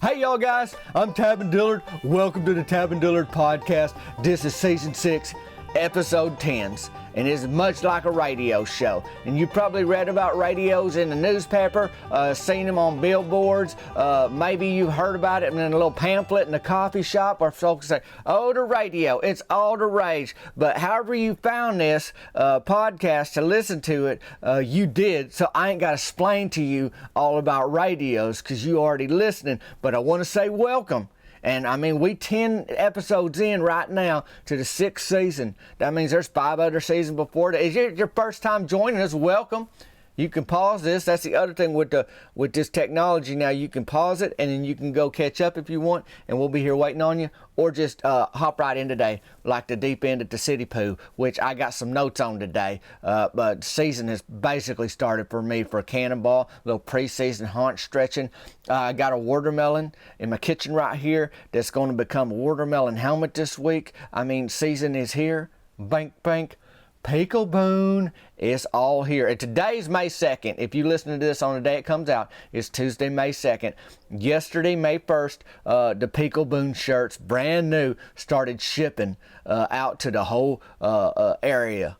Hey y'all guys, I'm Tabin Dillard. Welcome to the Tabin Dillard podcast. This is season 6, episode 10s, and it's much like a radio show. And you probably read about radios in the newspaper, seen them on billboards. Maybe you've heard about it in a little pamphlet in a coffee shop, or folks say, oh, the radio, it's all the rage. But however you found this podcast to listen to it, you did. So I ain't got to explain to you all about radios because you already listening. But I want to say welcome. And I mean, we 10 episodes in right now to the 6th season. That means there's 5 other seasons before that. Is it your first time joining us? Welcome. You can pause this. That's the other thing with this technology now. You can pause it and then you can go catch up if you want, and we'll be here waiting on you. Or just hop right in today, like the deep end at the city poo, which I got some notes on today. But season has basically started for me for Cannonball, a little preseason haunch stretching. I got a watermelon in my kitchen right here that's going to become a watermelon helmet this week. I mean, season is here. Bank, bank. Peekaboo is all here. And today's May 2nd. If you listen to this on the day it comes out, it's Tuesday, May 2nd. Yesterday, May 1st, the Peekaboo shirts, brand new, started shipping out to the whole area.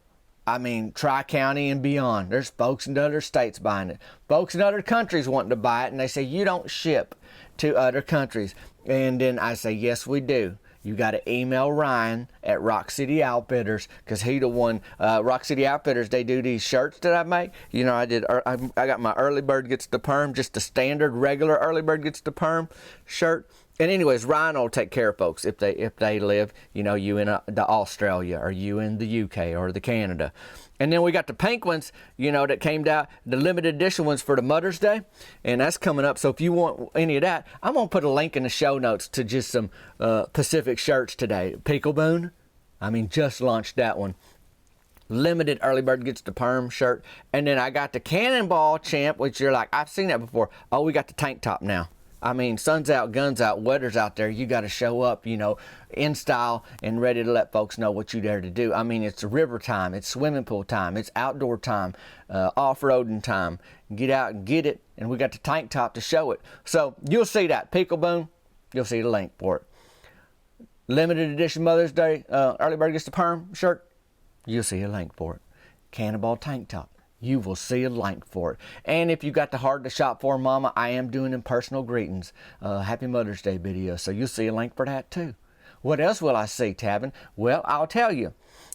I mean, Tri-County and beyond. There's folks in other states buying it. Folks in other countries wanting to buy it, and they say, you don't ship to other countries. And then I say, yes, we do. You got to email Ryan at Rock City Outfitters, because he the one. Rock City Outfitters, they do these shirts that I make. You know, I got my Early Bird Gets the Perm, just the standard regular Early Bird Gets the Perm shirt. And anyways, Ryan will take care of folks if they live, you know, you in the Australia, or you in the UK or the Canada. And then we got the pink ones, you know, that came down, the limited edition ones for the Mother's Day, and that's coming up. So if you want any of that, I'm going to put a link in the show notes to just some Pacific shirts today. Peekaboo, I mean, just launched that one. Limited Early Bird Gets the Perm shirt. And then I got the Cannonball Champ, which you're like, I've seen that before. Oh, we got the tank top now. I mean, sun's out, guns out, weather's out there. You got to show up, you know, in style and ready to let folks know what you dare to do. I mean, it's river time, it's swimming pool time, it's outdoor time, off-roading time. Get out and get it, and we got the tank top to show it. So you'll see that. Peekaboo, you'll see the link for it. Limited edition Mother's Day Early Bird Gets the Perm shirt, you'll see a link for it. Cannonball tank top. You will see a link for it. And if you got the heart to shop for, Mama, I am doing in personal greetings. Happy Mother's Day video. So you'll see a link for that too. What else will I see, Tabin? Well, I'll tell you.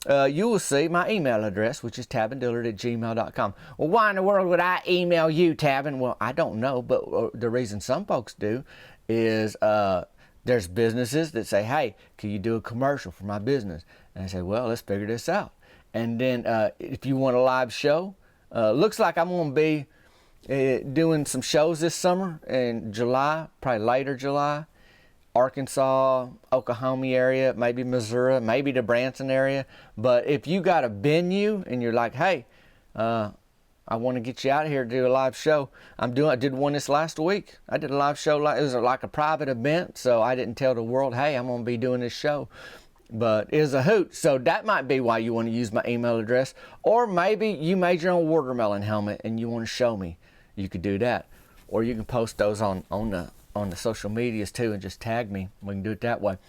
You will see my email address, which is tabindillard@gmail.com. Well, why in the world would I email you, Tabin? Well, I don't know, but the reason some folks do is there's businesses that say, hey, can you do a commercial for my business? And I say, well, let's figure this out. And then if you want a live show, looks like I'm going to be doing some shows this summer in July, probably later July. Arkansas, Oklahoma area, maybe Missouri, maybe the Branson area. But if you got a venue and you're like, hey, I want to get you out here to do a live show. I did one this last week. I did a live show. It was like a private event, so I didn't tell the world, hey, I'm going to be doing this show. But it's a hoot. So that might be why you want to use my email address. Or maybe you made your own watermelon helmet and you want to show me. You could do that. Or you can post those on the social medias too and just tag me. We can do it that way.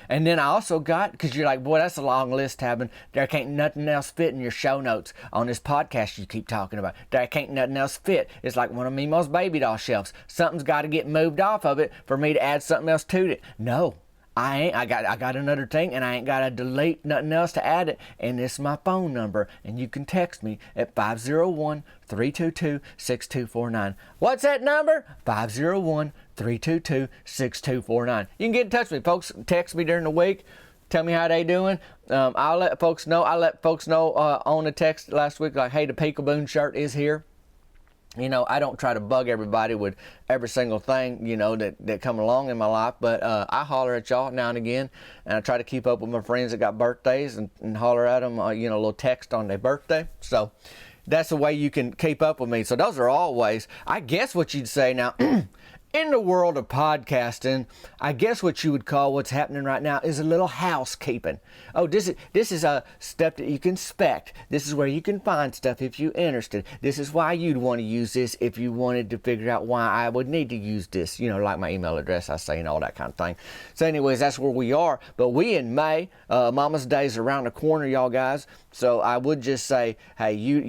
And then I also got, because you're like, boy, that's a long list, Tabin. There can't nothing else fit in your show notes on this podcast you keep talking about. There can't nothing else fit. It's like one of Memo's baby doll shelves. Something's got to get moved off of it for me to add something else to it. No. I ain't. I got another thing, and I ain't got to delete nothing else to add it. And this is my phone number, and you can text me at 501-322-6249. What's that number? 501-322-6249. You can get in touch with me, folks. Text me during the week. Tell me how they doing. I'll let folks know. I let folks know on the text last week, like, hey, the Peekaboo shirt is here. You know, I don't try to bug everybody with every single thing, you know, that come along in my life, but I holler at y'all now and again, and I try to keep up with my friends that got birthdays and holler at them, you know, a little text on their birthday. So that's the way you can keep up with me. So those are all ways. I guess what you'd say now, In the world of podcasting, I guess what you would call what's happening right now is a little housekeeping. Oh, this is a stuff that you can spec. This is where you can find stuff if you're interested. This is why you'd want to use this if you wanted to figure out why I would need to use this. You know, like my email address, I say, and all that kind of thing. So anyways, that's where we are. But we in May, Mama's Day's around the corner, y'all guys. So I would just say, hey, you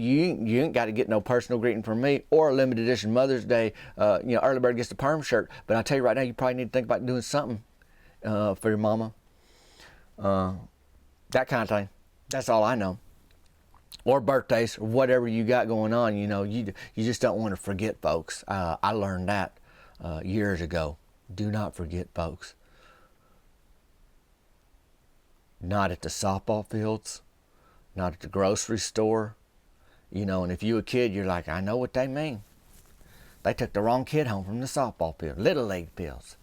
ain't got to get no personal greeting from me or a limited edition Mother's Day, early bird gets the perm shirt. But I'll tell you right now, you probably need to think about doing something for your mama. That kind of thing. That's all I know. Or birthdays, or whatever you got going on. You know, you just don't want to forget, folks. I learned that years ago. Do not forget, folks. Not at the softball fields. Not at the grocery store. You know, and if you a kid, you're like, I know what they mean. They took the wrong kid home from the softball field. Little league fields.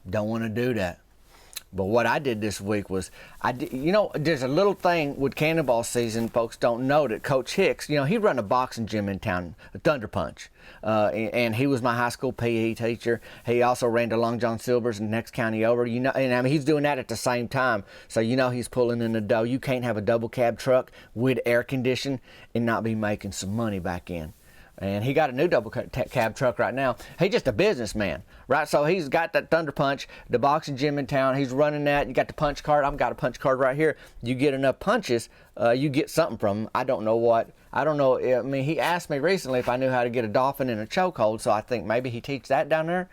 Don't want to do that. But what I did this week was, there's a little thing with Cannonball season, folks don't know that Coach Hicks, he run a boxing gym in town, Thunder Punch. And he was my high school PE teacher. He also ran to Long John Silver's in the next county over. He's doing that at the same time. So he's pulling in the dough. You can't have a double cab truck with air conditioning and not be making some money back in. And he got a new double cab truck right now. He's just a businessman, right? So he's got that Thunder Punch, the boxing gym in town. He's running that. You got the punch card. I've got a punch card right here. You get enough punches, you get something from him. I don't know what. I don't know. I mean, he asked me recently if I knew how to get a dolphin in a chokehold, so I think maybe he teaches that down there.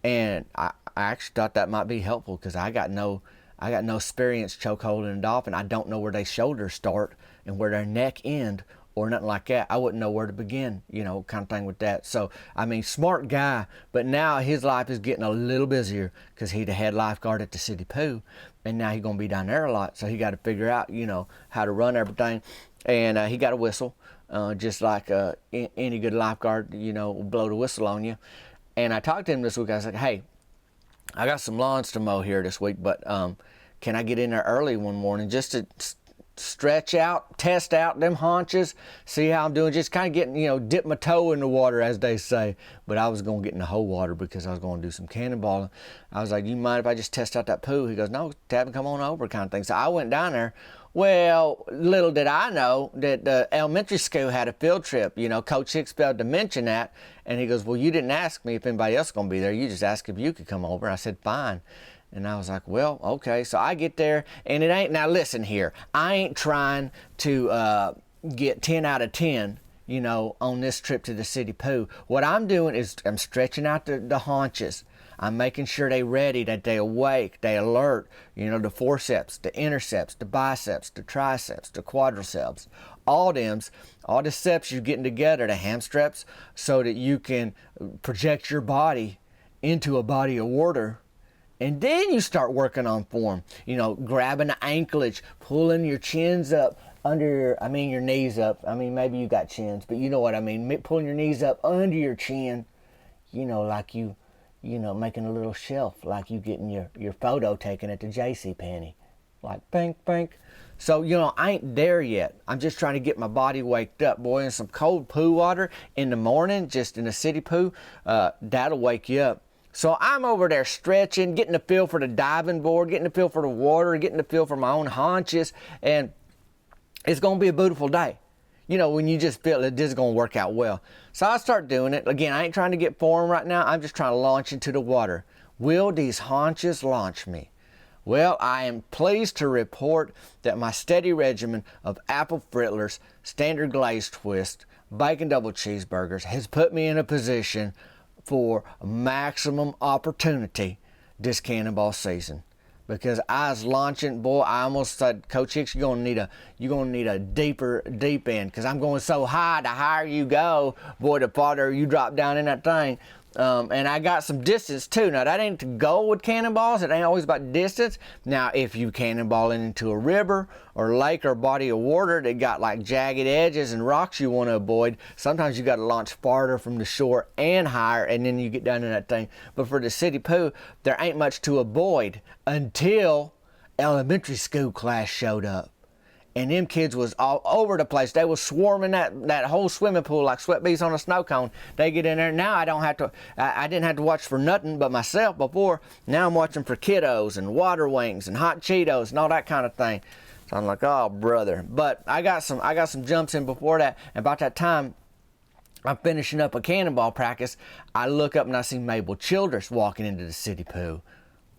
And I actually thought that might be helpful because I got no experience chokeholding a dolphin. I don't know where their shoulders start and where their neck end, or nothing like that. I wouldn't know where to begin, kind of thing with that. So, smart guy, but now his life is getting a little busier because he's the head lifeguard at the city pool, and now he's going to be down there a lot, so he got to figure out, how to run everything. And he got a whistle, just like any good lifeguard, will blow the whistle on you. And I talked to him this week. I was like, hey, I got some lawns to mow here this week, but can I get in there early one morning just to stretch out, test out them haunches, see how I'm doing, just kind of getting, dip my toe in the water, as they say. But I was going to get in the whole water because I was going to do some cannonballing. I was like, you mind if I just test out that pool? He goes, no, Tabin, come on over, kind of thing. So I went down there. Well, little did I know that the elementary school had a field trip. Coach Hicks failed to mention that. And he goes, well, you didn't ask me if anybody else is going to be there. You just asked if you could come over. I said, fine. And I was like, well, okay. So I get there, and it ain't, now listen here, I ain't trying to get 10 out of 10, on this trip to the city pool. What I'm doing is I'm stretching out the haunches. I'm making sure they ready, that they awake, they alert, the forceps, the interceps, the biceps, the triceps, the quadriceps, all the steps you're getting together, the hamstreps, so that you can project your body into a body of water. And then you start working on form, grabbing the anklage, pulling your chins up under your knees up. Maybe you got chins, but you know what I mean. Pulling your knees up under your chin, like making a little shelf, like you getting your photo taken at the JCPenney. Like, bink, bink. So, I ain't there yet. I'm just trying to get my body waked up. Boy, in some cold pool water in the morning, just in a city pool, that'll wake you up. So I'm over there stretching, getting a feel for the diving board, getting a feel for the water, getting a feel for my own haunches, and it's going to be a beautiful day. When you just feel that this is going to work out well. So I start doing it. Again, I ain't trying to get form right now. I'm just trying to launch into the water. Will these haunches launch me? Well, I am pleased to report that my steady regimen of apple fritlers, standard glazed twist, bacon double cheeseburgers has put me in a position for maximum opportunity this Cannonball season. Because I was launching, boy, I almost said, Coach Hicks, you're gonna need a deep end, because I'm going so high. The higher you go, boy, the farther you drop down in that thing. And I got some distance too. Now that ain't the goal with cannonballs. It ain't always about distance. Now if you cannonball into a river or lake or body of water that got like jagged edges and rocks you want to avoid, sometimes you got to launch farther from the shore and higher, and then you get down in that thing. But for the city pool, there ain't much to avoid until elementary school class showed up. and them kids was all over the place. They was swarming that whole swimming pool like sweat bees on a snow cone. They get in there. Now I didn't have to watch for nothing but myself before. Now I'm watching for kiddos and water wings and hot Cheetos and all that kind of thing. So I'm like, oh brother. But I got some jumps in before that. And about that time, I'm finishing up a cannonball practice. I look up and I see Mabel Childress walking into the city pool.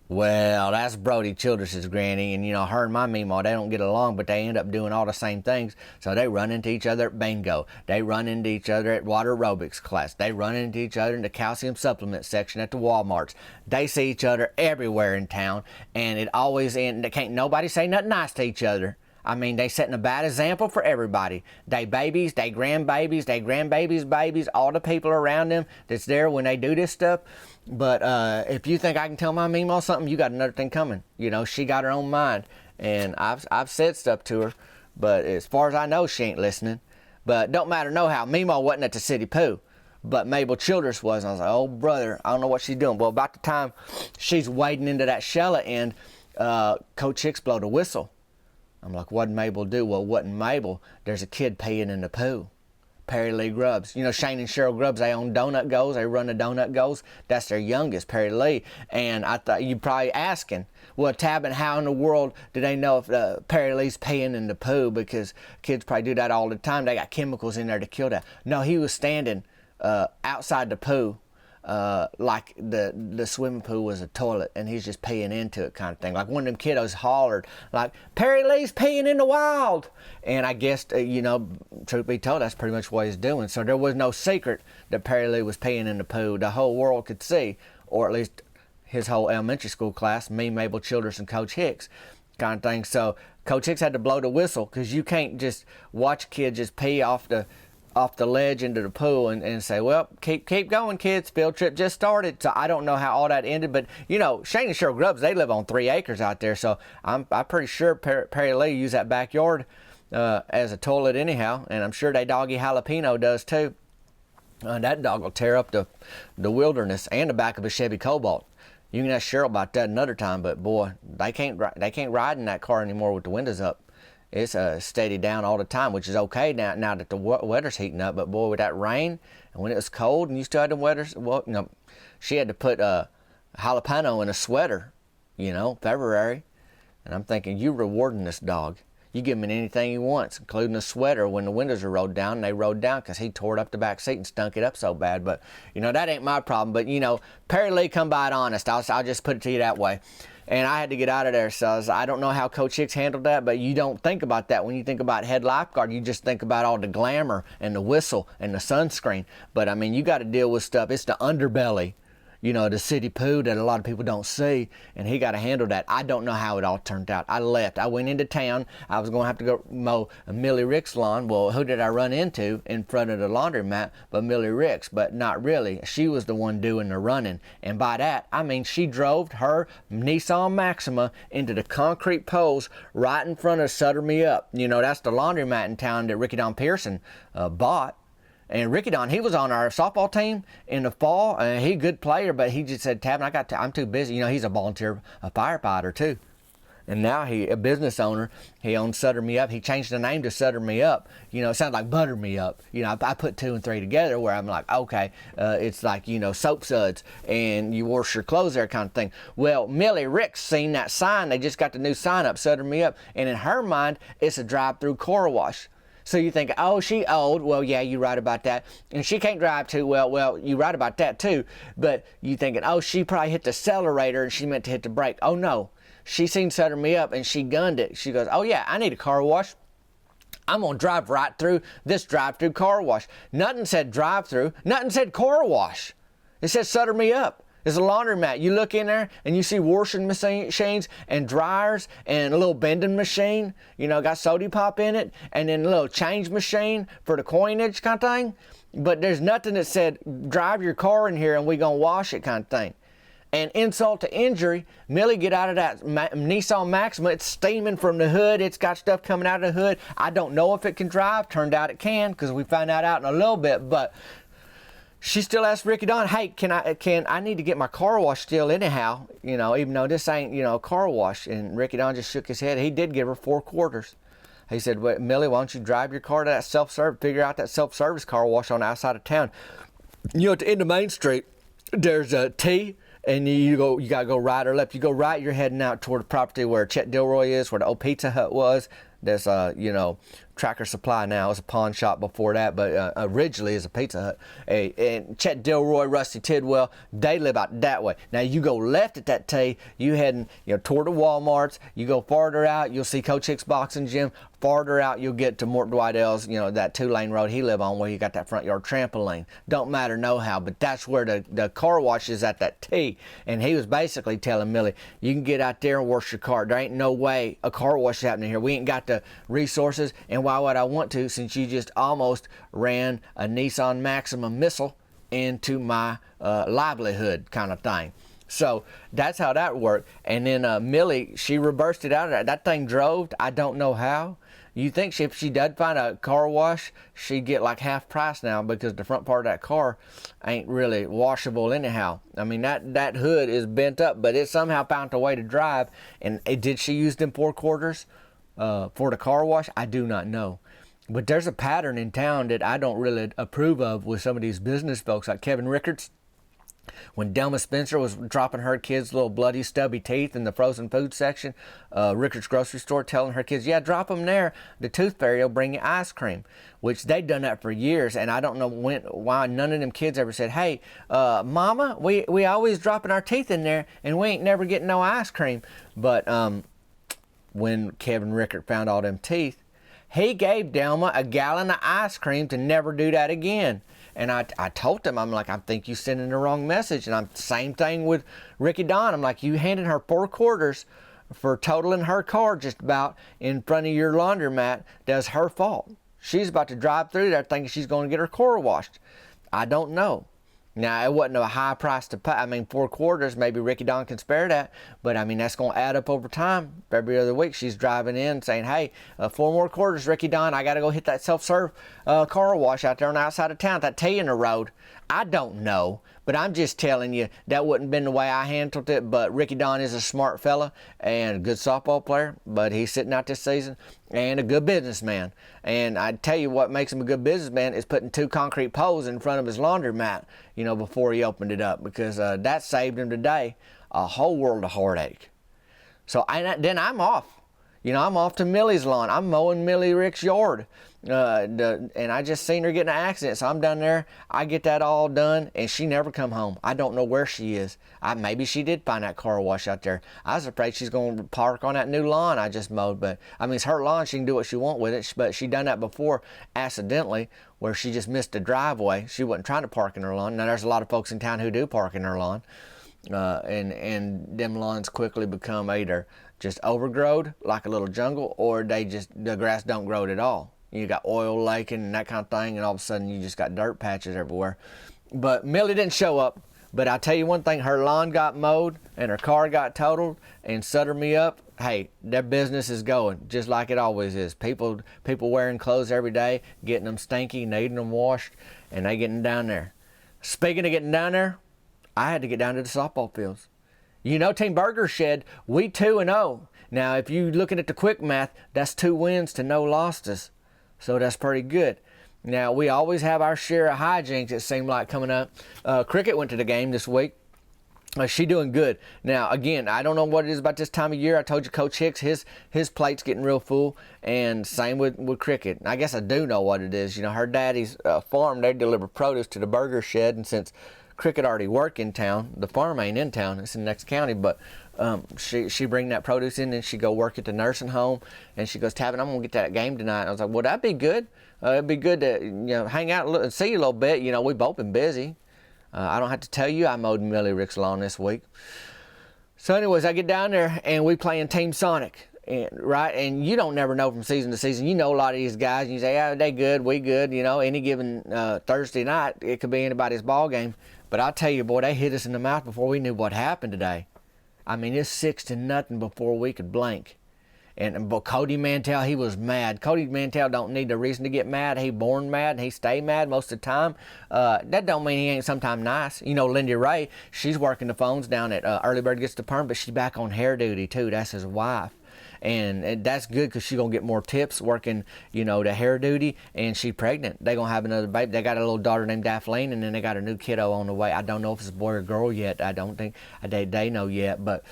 Well, that's Brody Childress's granny, and her and my Meemaw, they don't get along, but they end up doing all the same things. So they run into each other at bingo. They run into each other at water aerobics class. They run into each other in the calcium supplement section at the Walmarts. They see each other everywhere in town, and it always ends. Can't nobody say nothing nice to each other. I mean, they setting a bad example for everybody. They babies, they grandbabies, they grandbabies' babies, all the people around them that's there when they do this stuff. But if you think I can tell my Meemaw something, you got another thing coming. She got her own mind, and I've said stuff to her, but as far as I know, she ain't listening. But don't matter no how. Meemaw wasn't at the city poo, but Mabel Childress was. And I was like, oh brother, I don't know what she's doing. Well, about the time she's wading into that Shella end, Coach Hicks blowed a whistle. I'm like, what'd Mabel do? Well, it wasn't Mabel. There's a kid peeing in the poo. Perry Lee Grubbs. Shane and Cheryl Grubbs, they own Donut Goes. They run the Donut Goes. That's their youngest, Perry Lee. And I thought you're probably asking, well, Tabin, how in the world do they know if Perry Lee's peeing in the poo? Because kids probably do that all the time. They got chemicals in there to kill that. No, he was standing outside the poo. Like the swimming pool was a toilet, and he's just peeing into it kind of thing. Like one of them kiddos hollered, like, Perry Lee's peeing in the wild. And I guess, truth be told, that's pretty much what he's doing. So there was no secret that Perry Lee was peeing in the pool. The whole world could see, or at least his whole elementary school class, me, Mabel Childress, and Coach Hicks kind of thing. So Coach Hicks had to blow the whistle, because you can't just watch a kid just pee off the ledge into the pool and say, well, keep going, kids. Field trip just started. So I don't know how all that ended, but Shane and Cheryl Grubbs, they live on 3 acres out there. So I'm pretty sure Perry Lee used that backyard as a toilet anyhow, and I'm sure they doggy Jalapeno does too. That dog will tear up the wilderness and the back of a Chevy Cobalt. You can ask Cheryl about that another time, but boy, they can't ride in that car anymore with the windows up. It's steady down all the time, which is okay now that the weather's heating up. But boy, with that rain, and when it was cold and you still had the weathers, well, she had to put jalapeno in a sweater, February. And I'm thinking, you rewarding this dog. You give him anything he wants, including a sweater when the windows are rolled down. And they rolled down because he tore up the back seat and stunk it up so bad. But, that ain't my problem. But, Perry Lee come by it honest. I'll just put it to you that way. And I had to get out of there, so I don't know how Coach Hicks handled that, but you don't think about that. When you think about head lifeguard, you just think about all the glamour and the whistle and the sunscreen. But, you got to deal with stuff. It's the underbelly, the city poo that a lot of people don't see, and he got to handle that. I don't know how it all turned out. I left. I went into town. I was going to have to go mow Millie Rick's lawn. Well, who did I run into in front of the laundromat but Millie Rick's? But not really. She was the one doing the running. And by that, she drove her Nissan Maxima into the concrete poles right in front of Sutter Me Up. That's the laundromat in town that Ricky Don Pearson bought. And Ricky Don, he was on our softball team in the fall, and he a good player, but he just said, Tabin, I'm too busy. He's a volunteer, a firefighter too. And now he a business owner. He owns Sutter Me Up. He changed the name to Sutter Me Up. It sounds like Butter Me Up. I put 2 and 3 together where I'm like, okay, it's like, soap suds, and you wash your clothes there kind of thing. Well, Millie Rick's seen that sign. They just got the new sign up, Sutter Me Up. And in her mind, it's a drive-through car wash. So you think, oh, she old. Well, yeah, you're right about that. And she can't drive too well. Well, you're right about that too. But you thinking, oh, she probably hit the accelerator and she meant to hit the brake. Oh, no. She seen Sutter Me Up and she gunned it. She goes, oh, yeah, I need a car wash. I'm going to drive right through this drive-through car wash. Nothing said drive-through. Nothing said car wash. It said Sutter Me Up. It's a laundromat. You look in there and you see washing machines and dryers and a little bending machine, got soda pop in it, and then a little change machine for the coinage kind of thing. But there's nothing that said, drive your car in here and we gonna wash it kind of thing. And insult to injury, Millie get out of that Nissan Maxima. It's steaming from the hood. It's got stuff coming out of the hood. I don't know if it can drive. Turned out it can, because we found that out in a little bit. But she still asked Ricky Don, hey, I need to get my car washed still anyhow, even though this ain't, a car wash. And Ricky Don just shook his head. He did give her 4 quarters. He said, well, Millie, why don't you drive your car to that figure out that self-service car wash on the outside of town. You know, at the end of Main Street, there's a T, and you gotta go right or left. You go right, you're heading out toward the property where Chet Dilroy is, where the old Pizza Hut was. There's Tractor Supply now. It's a pawn shop before that, but originally is a Pizza Hut. And Chet Dilroy, Rusty Tidwell, they live out that way. Now you go left at that T, you heading toward the Walmarts. You go farther out, you'll see Coach Hicks Boxing Gym. Farther out, you'll get to Mort Dwightell's, that 2-lane road he live on, where you got that front yard trampoline. Don't matter no how, but that's where the car wash is at that T. And he was basically telling Millie, you can get out there and wash your car. There ain't no way a car wash is happening here. We ain't got the resources, and why would I want to, since you just almost ran a Nissan Maxima missile into my livelihood kind of thing. So that's how that worked. And then Millie, she reversed it out of that. That thing drove, I don't know how. You think if she did find a car wash, she'd get like half price now, because the front part of that car ain't really washable anyhow. I mean, that hood is bent up, but it somehow found a way to drive. And did she use them 4/4 for the car wash? I do not know. But there's a pattern in town that I don't really approve of with some of these business folks, like Kevin Rickards. When Delma Spencer was dropping her kids' little bloody stubby teeth in the frozen food section, Rickards grocery store, telling her kids, yeah, drop them there. The tooth fairy will bring you ice cream, which they'd done that for years. And I don't know why none of them kids ever said, hey, Mama, we always dropping our teeth in there and we ain't never getting no ice cream. But when Kevin Rickard found all them teeth, he gave Delma a gallon of ice cream to never do that again. And I told him, I'm like, I think you sending the wrong message. And same thing with Ricky Don. I'm like, you handed her 4/4 for totaling her car just about in front of your laundromat. That's her fault. She's about to drive through there thinking she's going to get her car washed. I don't know. Now, it wasn't a high price to pay. I mean, 4/4, maybe Ricky Don can spare that. But, I mean, that's going to add up over time. Every other week, she's driving in saying, hey, 4 more quarters, Ricky Don. I got to go hit that self-serve car wash out there on the outside of town, that T in the road. I don't know. But I'm just telling you, that wouldn't have been the way I handled it. But Ricky Don is a smart fella and a good softball player. But he's sitting out this season and a good businessman. And I tell you what makes him a good businessman is putting 2 concrete poles in front of his laundromat, before he opened it up. Because that saved him today a whole world of heartache. So then I'm off. I'm off to Millie's lawn. I'm mowing Millie Rick's yard. And I just seen her get in an accident. So I'm down there. I get that all done, and she never come home. I don't know where she is. Maybe she did find that car wash out there. I was afraid she's going to park on that new lawn I just mowed. But, I mean, it's her lawn. She can do what she want with it. But she done that before accidentally, where she just missed the driveway. She wasn't trying to park in her lawn. Now, there's a lot of folks in town who do park in her lawn. And them lawns quickly become either just overgrown like a little jungle, or the grass don't grow at all. You got oil laking and that kind of thing, and all of a sudden you just got dirt patches everywhere. But Millie didn't show up. But I'll tell you one thing, her lawn got mowed and her car got totaled and suttered me up. Hey, their business is going just like it always is. People wearing clothes every day, getting them stinky, needing them washed, and they getting down there. Speaking of getting down there, I had to get down to the softball fields. Team Burger Shed, we 2-0. Now, if you're looking at the quick math, that's 2 wins to no losses. So that's pretty good. Now, we always have our share of hijinks, it seemed like, coming up. Cricket went to the game this week. She doing good. Now, again, I don't know what it is about this time of year. I told you Coach Hicks, his plate's getting real full, and same with Cricket. I guess I do know what it is. Her daddy's farm, they deliver produce to the Burger Shed, and since Cricket already work in town, the farm ain't in town, it's in the next county, but she bring that produce in and she go work at the nursing home, and she goes, Tavin, I'm gonna get to that game tonight. I was like, well, that'd be good. It'd be good to hang out and see you a little bit. We've both been busy. I don't have to tell you I mowed Millie Rick's lawn this week. So anyways, I get down there and we playing Team Sonic. And you don't never know from season to season. A lot of these guys, and you say, yeah, they good, we good. Any given Thursday night, it could be anybody's ball game. But I'll tell you, boy, they hit us in the mouth before we knew what happened today. I mean, it's 6-0 before we could blink. But Cody Mantell, he was mad. Cody Mantell don't need a reason to get mad. He born mad and he stay mad most of the time. That don't mean he ain't sometime nice. Lindy Ray, she's working the phones down at Early Bird Gets the Perm, but she's back on hair duty too. That's his wife. and that's good because she's gonna get more tips working, the hair duty, and she's pregnant. They're gonna have another baby. They got a little daughter named Daphne, and then they got a new kiddo on the way. I don't know if it's a boy or girl yet. I don't think they know yet, but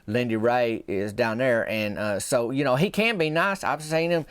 Lindy Ray is down there, and so he can be nice. I've seen him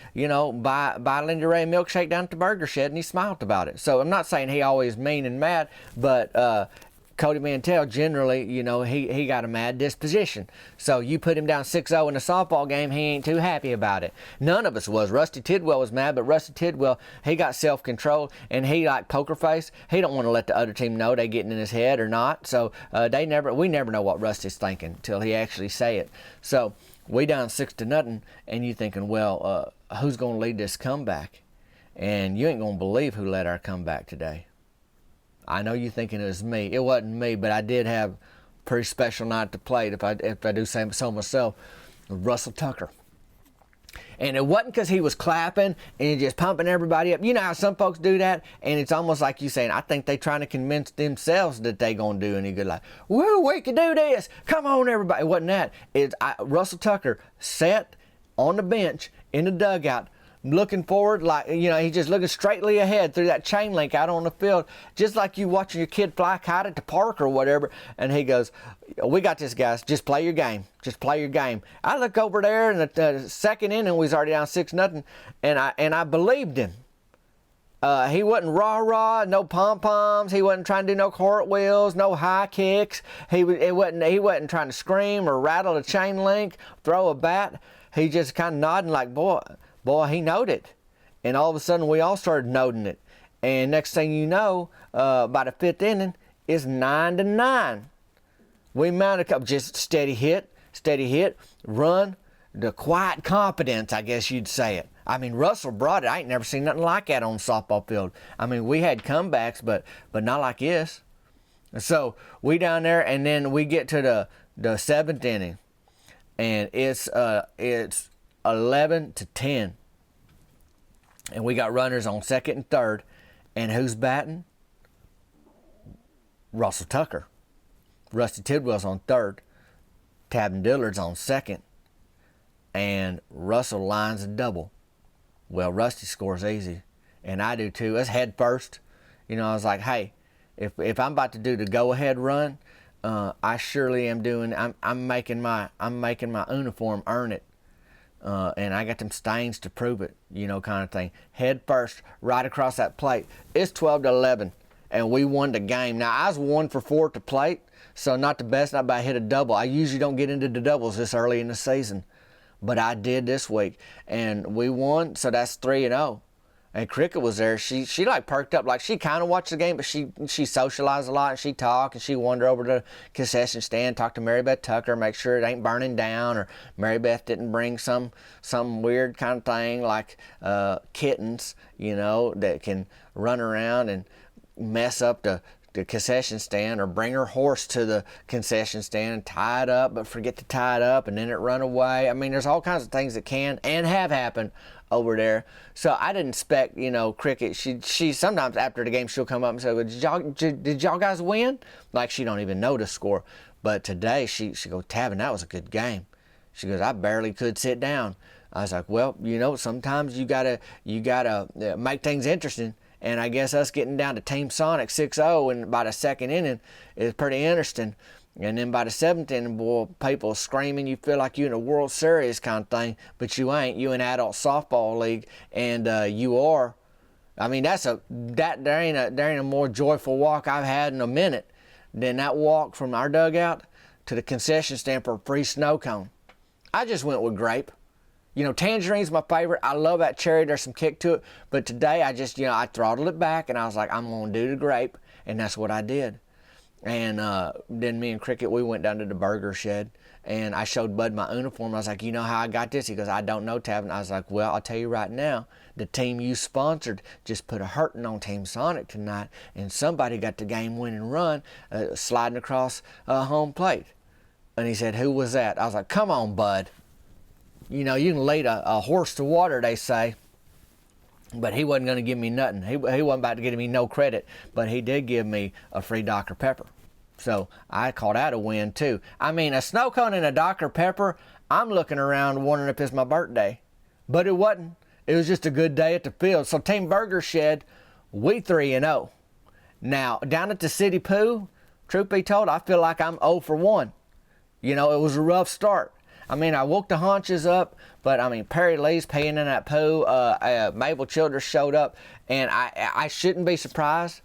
buy Lindy Ray a milkshake down at the burger shed, and he smiled about it. So I'm not saying he always mean and mad, but Cody Mantell generally, he got a mad disposition. So you put him down 6-0 in a softball game, he ain't too happy about it. None of us was. Rusty Tidwell was mad, but Rusty Tidwell, he got self-control, and he like poker face. He don't want to let the other team know they getting in his head or not. So we never know what Rusty's thinking till he actually say it. So we down 6-0, and you thinking, well, who's gonna lead this comeback? And you ain't gonna believe who led our comeback today. I know you're thinking it was me. It wasn't me, but I did have a pretty special night to play, if I do say so myself. Russell Tucker. And it wasn't because he was clapping and just pumping everybody up. You know how some folks do that? And it's almost like you saying, I think they trying to convince themselves that they going to do any good. Like, woo, we can do this. Come on, everybody. It wasn't that. Russell Tucker sat on the bench in the dugout, looking forward, like, he's just looking straightly ahead through that chain link out on the field, just like you watching your kid fly kite at the park or whatever. And he goes, we got this, guys. Just play your game. Just play your game. I look over there in the second inning, we was already down 6-0, and I believed him. He wasn't rah-rah, no pom-poms. He wasn't trying to do no cartwheels, no high kicks. He wasn't trying to scream or rattle the chain link, throw a bat. He just kind of nodding like, boy, he knowed it. And all of a sudden, we all started noting it. And next thing you know, by the fifth inning, it's 9-9. We mounted up just steady hit, run, the quiet confidence, I guess you'd say it. I mean, Russell brought it. I ain't never seen nothing like that on the softball field. I mean, we had comebacks, but not like this. So we down there, and then we get to the seventh inning, and it's 11-10, and we got runners on second and third, and who's batting? Russell Tucker. Rusty Tidwell's on third. Tabin Dillard's on second, and Russell lines a double. Well, Rusty scores easy, and I do too. That's head first. I was like, hey, if I'm about to do the go-ahead run, I surely am doing. I'm making my uniform earn it. And I got them stains to prove it, kind of thing. Head first, right across that plate. It's 12-11, and we won the game. Now, I was 1 for 4 at the plate, so not the best. Not by hit a double. I usually don't get into the doubles this early in the season, but I did this week, and we won, so that's 3-0. And Cricket was there. She like perked up, like she kind of watched the game, but she socialized a lot, and she talked, and she wandered over to the concession stand, talked to Mary Beth Tucker, make sure it ain't burning down, or Mary Beth didn't bring some weird kind of thing like kittens, that can run around and mess up the concession stand, or bring her horse to the concession stand and tie it up, but forget to tie it up, and then it run away. I mean, there's all kinds of things that can and have happened over there. So I didn't expect, Cricket. She sometimes after the game she'll come up and say, well, did y'all guys win? Like she don't even know the score. But today she goes, Tabin, that was a good game. She goes, I barely could sit down. I was like, well, sometimes you gotta make things interesting. And I guess us getting down to Team Sonic 6-0 and by the second inning is pretty interesting. And then by the seventh inning, boy, people screaming, you feel like you're in a World Series kind of thing, but you ain't. You in adult softball league, and you are. I mean, there ain't a more joyful walk I've had in a minute than that walk from our dugout to the concession stand for a free snow cone. I just went with grape. Tangerine's my favorite. I love that cherry. There's some kick to it. But today I just, I throttled it back, and I was like, I'm going to do the grape. And that's what I did. And then me and Cricket, we went down to the burger shed, and I showed Bud my uniform. I was like, you know how I got this? He goes, I don't know, Tabin. I was like, well, I'll tell you right now, the team you sponsored just put a hurting on Team Sonic tonight, and somebody got the game-winning run sliding across home plate. And he said, who was that? I was like, come on, Bud. You can lead a horse to water, they say. But he wasn't going to give me nothing. He wasn't about to give me no credit. But he did give me a free Dr. Pepper. So I call that a win too. I mean, a snow cone and a Dr. Pepper, I'm looking around wondering if it's my birthday. But it wasn't. It was just a good day at the field. So Team Burger Shed, we 3-0. Now, down at the City Poo, truth be told, I feel like I'm 0 for 1. You know, it was a rough start. I mean, I woke the haunches up, but I mean, Perry Lee's peeing in that poo. Mabel Childers showed up, and I shouldn't be surprised.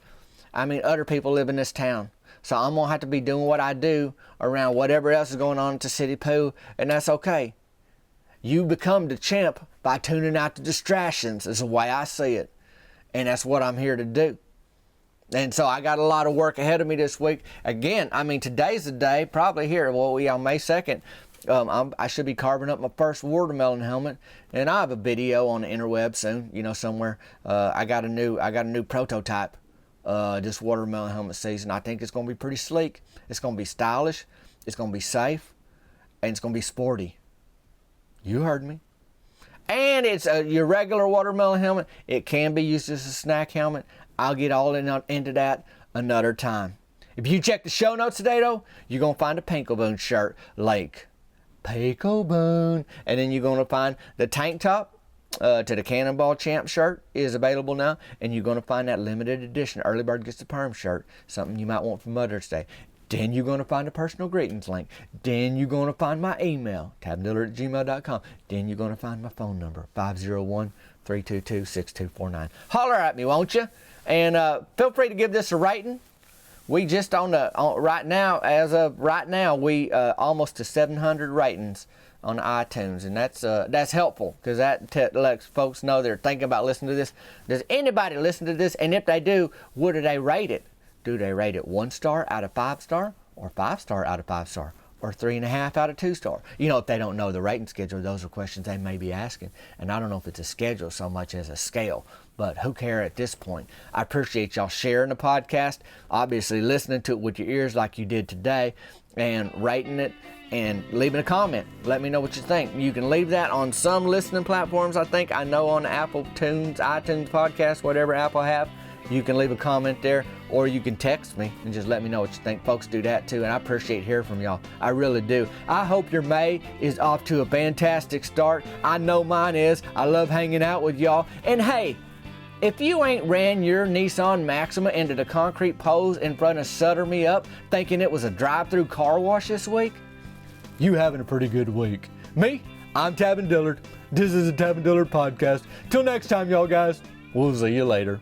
I mean, other people live in this town. So I'm going to have to be doing what I do around whatever else is going on at the City Poo, and that's okay. You become the champ by tuning out the distractions, is the way I see it. And that's what I'm here to do. And so I got a lot of work ahead of me this week. Again, I mean, today's the day, probably here, well, we on May 2nd, I should be carving up my first watermelon helmet, and I have a video on the interweb soon, you know, somewhere. I got a new prototype this watermelon helmet season. I think it's going to be pretty sleek. It's going to be stylish. It's going to be safe, and it's going to be sporty. You heard me. And it's your regular watermelon helmet. It can be used as a snack helmet. I'll get all into that another time. If you check the show notes today, though, you're going to find a Pinkelboon shirt like Pinkelboon. And then you're going to find the tank top to the Cannonball Champ shirt is available now. And you're going to find that limited edition Early Bird Gets the Perm shirt, something you might want for Mother's Day. Then you're going to find a personal greetings link. Then you're going to find my email, tabandiller@gmail.com. Then you're going to find my phone number, 501-322-6249. Holler at me, won't you? And feel free to give this a rating. We just right now, as of right now, we almost to 700 ratings on iTunes, and that's helpful because that lets folks know they're thinking about listening to this. Does anybody listen to this? And if they do, what do they rate it? Do they rate it 1 star out of 5 star, or 5 star out of 5 star, or 3.5 out of 2 star? You know, if they don't know the rating schedule, those are questions they may be asking. And I don't know if it's a schedule so much as a scale, but who cares at this point? I appreciate y'all sharing the podcast, obviously listening to it with your ears like you did today, and rating it and leaving a comment. Let me know what you think. You can leave that on some listening platforms, I think. I know on Apple iTunes podcast, whatever Apple have. You can leave a comment there, or you can text me and just let me know what you think. Folks do that too, and I appreciate hearing from y'all. I really do. I hope your May is off to a fantastic start. I know mine is. I love hanging out with y'all. And hey, if you ain't ran your Nissan Maxima into the concrete poles in front of Sutter Me Up thinking it was a drive-through car wash this week, you having a pretty good week. Me, I'm Tab and Dillard. This is a Tab and Dillard podcast. Till next time, y'all guys. We'll see you later.